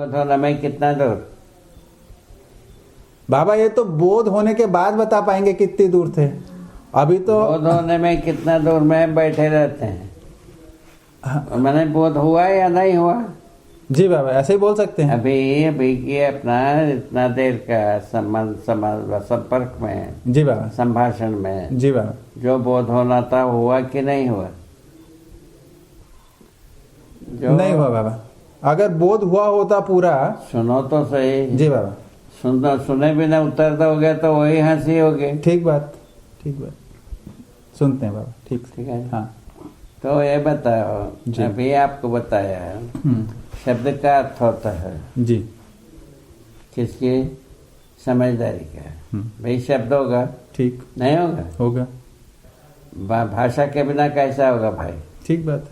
बोध होने में कितना दूर? बाबा ये तो बोध होने के बाद बता पाएंगे कितनी दूर थे, अभी तो बोध होने में कितना दूर में बैठे रहते हैं? हाँ। मैंने बोध हुआ या नहीं हुआ? जी बाबा ऐसे ही बोल सकते हैं। अभी की अपना इतना देर का संपर्क में, जी बाबा, संभाषण में जी बाबा, जो बोध होना था हुआ कि नहीं हुआ? जो नहीं हुआ बाबा। अगर बोध हुआ होता पूरा, सुनो तो सही। जी बाबा, सुने बिना उत्तर दोगे तो वही हंसी होगी। ठीक बात, ठीक बात, सुनते हैं बाबा। ठीक ठीक है। हाँ तो ये बताओ, जी। अभी आपको बताया शब्द का अर्थ होता है जी, किसकी? समझदारी का। भाई शब्द होगा, ठीक नहीं होगा? होगा। भाषा के बिना कैसा होगा भाई? ठीक बात,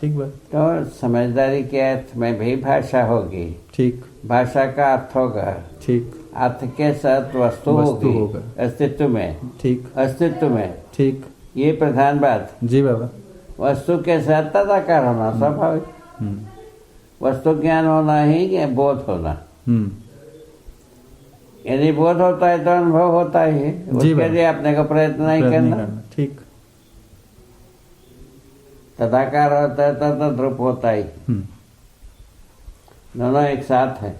ठीक बात, तो समझदारी के अर्थ में भी भाषा होगी, ठीक, भाषा का अर्थ होगा, ठीक, अर्थ के साथ वस्तु वस्तु होगी, होगा। अस्तित्व में, ठीक, अस्तित्व में, ठीक, ये प्रधान बात। जी बाबा। वस्तु के साथ तदाकार होना स्वाभाविक, वस्तु ज्ञान होना ही बोध होना। यदि बोध होता है तो अनुभव होता ही है, उसके लिए अपने को प्रयत्न नहीं करना। ठीक, तदाकार होता है तो तद्रूप होता ही, दोनों एक साथ है।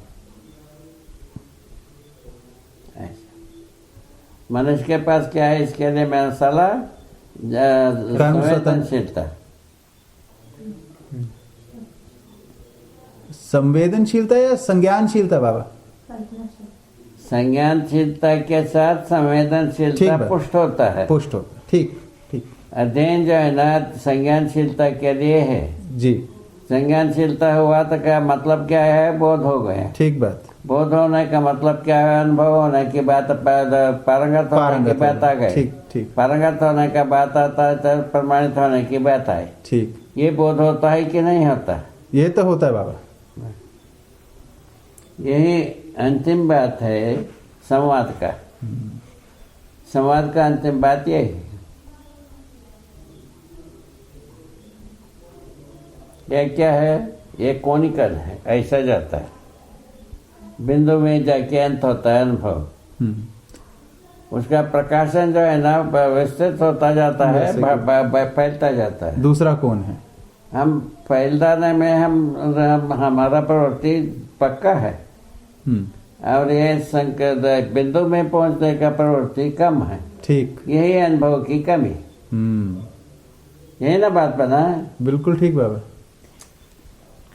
मनुष्य के पास क्या है? इसके लिए मेरा सलाह संवेदनशीलता। संवेदनशीलता या संज्ञानशीलता बाबा? संज्ञानशीलता के साथ संवेदनशीलता पुष्ट होता है, पुष्ट होता है। ठीक, ठीक। अध्ययन जो है ना संज्ञानशीलता के लिए है जी। संज्ञानशीलता हुआ तो क्या मतलब क्या है? बोध हो गया। ठीक बात। बोध होने का मतलब क्या है? अनुभव होने की बात, पारंगत होने की बात आ गई। ठीक, ठीक। पारंगत होने का बात आता है तो प्रमाणित होने की बात आई। ठीक। ये बोध होता है कि नहीं होता? ये तो होता है बाबा। यही अंतिम बात है संवाद का। संवाद का अंतिम बात यही है। ये क्या है? ये कोनिकल है, ऐसा जाता है, बिंदु में जाके अंत होता है अनुभव। उसका प्रकाशन जो है ना विस्तृत होता जाता है, फैलता जाता है। दूसरा कौन है? हम फैलने में हमारा प्रवृत्ति पक्का है, और ये संकेत बिंदु में पहुंचने का प्रवृत्ति कम है। ठीक। यही अनुभव की कमी। यही ना बात बना है? बिल्कुल ठीक बाबा,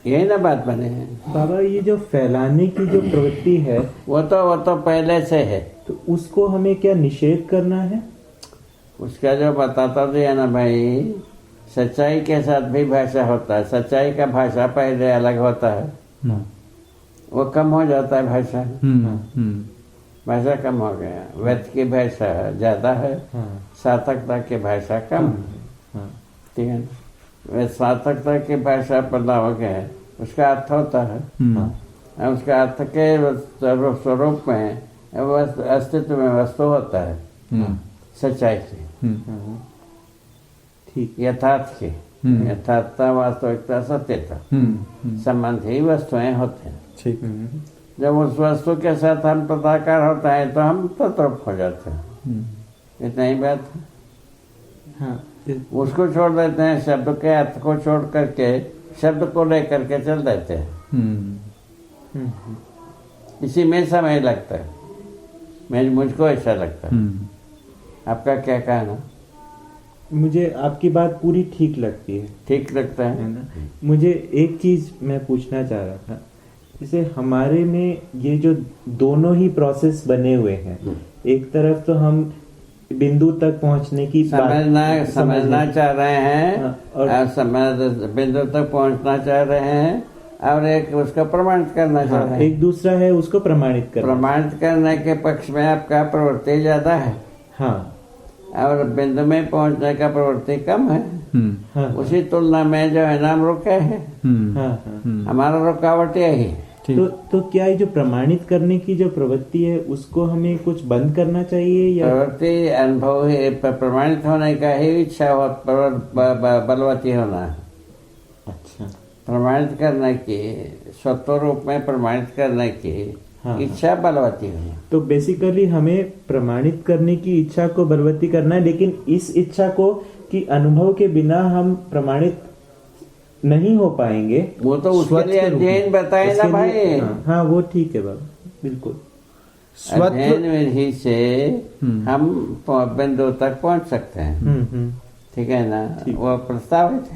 यही ना बात बने है बाबा। ये जो फैलाने की जो प्रवृत्ति है वो तो पहले से है, तो उसको हमें क्या निषेध करना है? उसका जो बताता दिया ना भाई, सच्चाई के साथ भी भाषा होता है। सच्चाई का भाषा पहले अलग होता है, वो कम हो जाता है भाषा। भाषा कम हो गया, वेद की भाषा ज्यादा है, सार्थकता की भाषा कम है। ठीक है, वे सार्थकता की भाषा प्रलावक है, उसका अर्थ होता है, उसका अर्थ के स्वरूप में अस्तित्व में वस्तु होता है, सच्चाई की, ठीक, यथार्थ की, यथार्थता, वास्तविकता, सत्यता संबंध ही वस्तुएं होते हैं। ठीक। जब उस वस्तु के साथ हम तदाकार होता है तो हम तद्रूप हो जाते हैं। इतना ही बात है। हाँ, उसको छोड़ देते हैं, शब्द के अर्थ को छोड़ करके शब्द को लेकर के चल देते हैं। इसी में समय लगता है, मुझको ऐसा लगता है। आपका क्या कहना? मुझे आपकी बात पूरी ठीक लगती है। ठीक लगता है ना? मुझे एक चीज मैं पूछना चाह रहा था, जैसे हमारे में ये जो दोनों ही प्रोसेस बने हुए हैं, एक तरफ तो हम बिंदु तक पहुंचने की समझना चाह रहे हैं, और बिंदु तक पहुंचना चाह रहे हैं, और एक उसको प्रमाणित करना चाह रहे हैं। एक दूसरा है उसको प्रमाणित करने के पक्ष में आपका प्रवृत्ति ज्यादा है, हाँ, और बिंदु में पहुंचने का प्रवृत्ति कम है। हाँ, उसी तुलना में जो है ना हम रुके हैं। हमारा रुकावट यही है। तो क्या ये जो प्रमाणित करने की जो प्रवृत्ति है उसको हमें कुछ बंद करना चाहिए, या प्रवृत्ति अनुभव ही प्रमाणित होने का ही इच्छा बलवती होना है। अच्छा, प्रमाणित करने की, स्वतः रूप में प्रमाणित करने की इच्छा बलवती हुई। तो बेसिकली हमें प्रमाणित करने की इच्छा को बलवती करना है, लेकिन इस इच्छा को कि अनुभव के बिना हम प्रमाणित नहीं हो पाएंगे। वो तो उसके लिए अध्ययन बताए ना भाई। हाँ वो ठीक है बाबा, बिल्कुल। अध्ययन विधि से हम बिंदु तक पहुंच सकते हैं। ठीक है ना, वो प्रस्तावित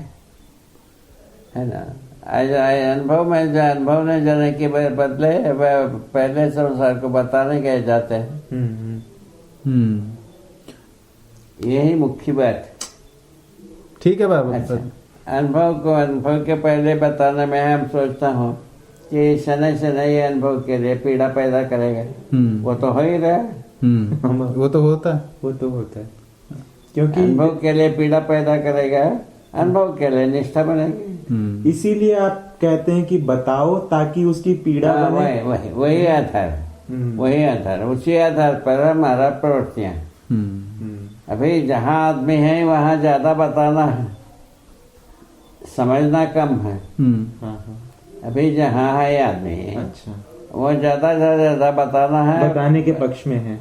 है ना। आज अनुभव में जो अनुभव नहीं जाने के बदले वह पहले संसार को बताने गए जाते हैं। यही मुख्य बात। ठीक है बाबा। अच्छा, अनुभव को अनुभव के पहले बताने में हम सोचता हूँ कि शनै शनै ये अनुभव के लिए पीड़ा पैदा करेगा। वो तो हो ही रहा है। वो तो होता है, वो तो होता है, क्योंकि अनुभव के लिए पीड़ा पैदा करेगा, अनुभव के लिए निष्ठा बनेगी। इसीलिए आप कहते हैं कि बताओ ताकि उसकी पीड़ा बने। वही आधार, वही आधार, उसी आधार पर हमारा प्रवृत्तियां। अभी जहाँ आदमी है वहाँ ज्यादा बताना है, समझना कम है। अभी जहाँ है आदमी, अच्छा, वो ज्यादा बताना है, बताने के पक्ष में है,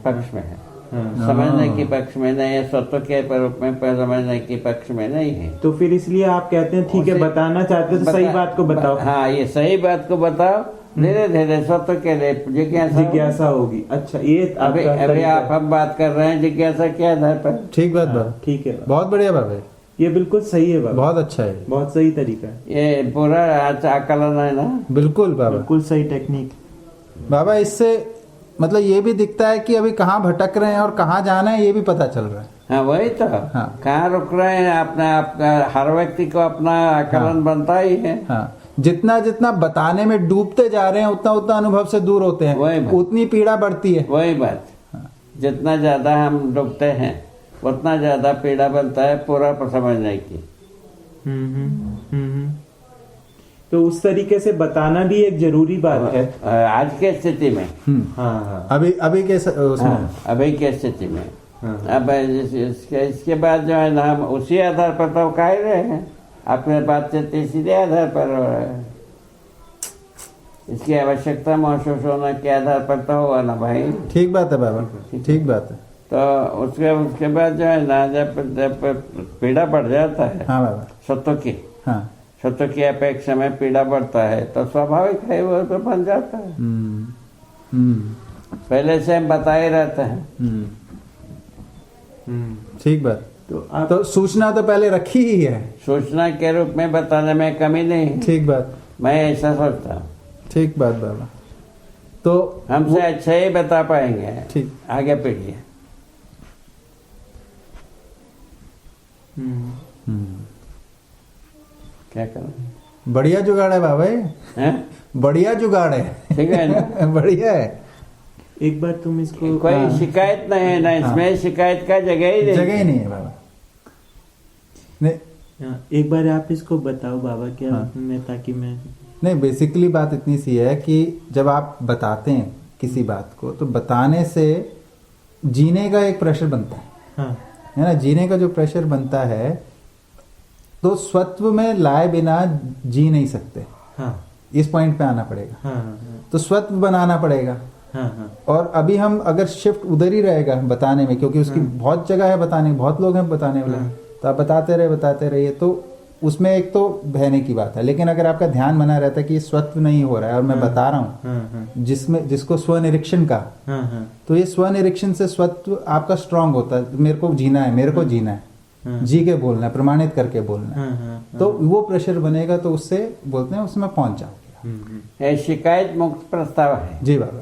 समझने के पक्ष में नहीं है, स्वतः के रूप में समझने के पक्ष में नहीं है। तो फिर इसलिए आप कहते हैं ठीक है, बताना चाहते तो सही बात को बताओ। हाँ, ये सही बात को बताओ, धीरे धीरे स्वतः के लिए जिज्ञासा होगी। अच्छा, ये अभी आप हम बात कर रहे हैं जिज्ञासा के आधार पर। ठीक बात बाबा, ठीक है, बहुत बढ़िया बाबा, ये बिल्कुल सही है बाबा, बहुत अच्छा है, बहुत सही तरीका है, ये पूरा आकलन है ना। बिल्कुल बाबा, बिल्कुल सही टेक्निक बाबा। इससे मतलब ये भी दिखता है कि अभी कहाँ भटक रहे हैं और कहाँ जाना है, ये भी पता चल रहा है। हाँ, वही तो। हाँ, कहाँ रुक रहे हैं, अपना आपका हर व्यक्ति को अपना आकलन बनता ही है। हाँ, जितना जितना बताने में डूबते जा रहे हैं उतना उतना अनुभव से दूर होते हैं, उतनी पीड़ा बढ़ती है। वही बात। जितना ज्यादा हम डूबते हैं उतना ज्यादा पीड़ा बनता है पूरा समझने की। तो उस तरीके से बताना भी एक जरूरी बात है आज के स्थिति में। हाँ, अभी के उसमें, अभी के स्थिति में। अब इसके बाद जो है ना, हम उसी आधार पर तो कह रहे हैं, अपने बातचीत इसीलिए आधार पर हो रहा है। इसकी आवश्यकता महसूस होने के आधार पर तो होगा ना भाई। ठीक बात है बाबा, ठीक बात है। तो उसके बाद जो है ना, जब पीड़ा बढ़ जाता है, हाँ बाबा, सत्य की, हाँ, सत्य की अपेक्षा में पीड़ा बढ़ता है तो स्वाभाविक है वो तो बन जाता है। पहले से हम बताए रहते हैं। ठीक बात। तो सूचना तो पहले रखी ही है, सूचना के रूप में बताने में कमी नहीं। ठीक बात, मैं ऐसा सोचता हूँ। ठीक बात बाबा। तो हमसे अच्छा ही बता पाएंगे ठीक आगे पीढ़ी। क्या करें? बढ़िया जुगाड़ है बाबा, बढ़िया जुगाड़ है। ठीक है ना, बढ़िया है। एक बार तुम इसको, कोई शिकायत नहीं है ना इसमें, शिकायत का जगह ही नहीं है बाबा। एक बार आप इसको बताओ बाबा क्या मैं, ताकि मैं नहीं, बेसिकली बात इतनी सी है कि जब आप बताते हैं किसी बात को, तो बताने से जीने का एक प्रेशर बनता है, है ना। जीने का जो प्रेशर बनता है, तो स्वत्व में लाए बिना जी नहीं सकते। इस पॉइंट पे आना पड़ेगा। तो स्वत्व बनाना पड़ेगा। और अभी हम अगर शिफ्ट उधर ही रहेगा बताने में, क्योंकि उसकी बहुत जगह है बताने, बहुत लोग हैं बताने वाले, तो आप बताते रहिए, तो उसमें एक तो बहने की बात है। लेकिन अगर आपका ध्यान बना रहता है कि स्वत्व नहीं हो रहा है और मैं बता रहा हूँ, जिसको स्वनिरीक्षण का, तो ये स्वनिरीक्षण से स्वत्व आपका स्ट्रांग होता है। मेरे को जीना है, मेरे को जीना है, जी के बोलना है, प्रमाणित करके बोलना है। तो वो प्रेशर बनेगा, तो उससे बोलते हैं उसमें पहुंच जाओगे। शिकायत मुक्त प्रस्ताव है जी बाबा।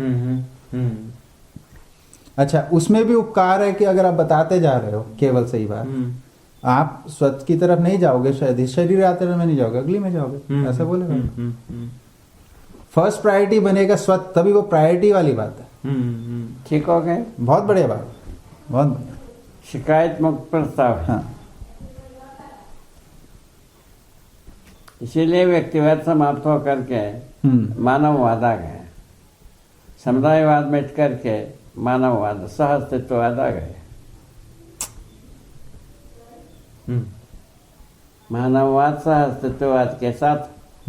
अच्छा, उसमें भी उपकार है कि अगर आप बताते जा रहे हो केवल सही बात, आप स्वत्व की तरफ नहीं जाओगे, शायद शरीर आचरण में नहीं जाओगे, अगली में जाओगे, ऐसा बोलेगा। फर्स्ट प्रायोरिटी बनेगा स्वत्व, तभी वो प्रायोरिटी वाली बात है। ठीक हो गए, बहुत बढ़िया बात, बहुत बढ़िया। शिकायत मुक्त प्रस्ताव है। हाँ। इसीलिए व्यक्तिवाद समाप्त होकर के मानववाद आ गए, समुदायवाद मिट करके मानववाद, सहअस्तित्ववाद आ गए। मानववाद सहअस्तित्ववाद के साथ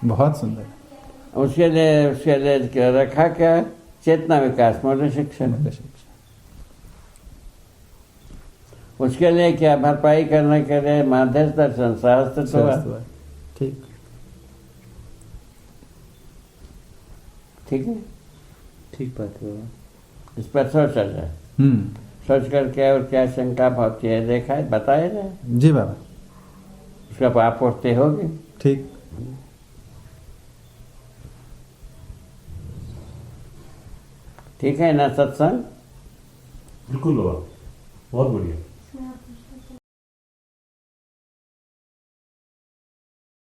बहुत सुंदर। उसके लिए रखा क्या, चेतना विकास मूल्य शिक्षा। उसके लिए क्या, भरपाई करने के लिए माध्यम दर्शन शास्त्र तो ठीक ठीक है, ठीक बात है। इस पर सोचा जाए। सोच कर क्या और क्या शंका होती है देखा है, बताया जाए जी बाबा, उसका आपूर्ति होगी। ठीक। ठीक है ना सत्संग? बिल्कुल बाबा, बहुत बढ़िया।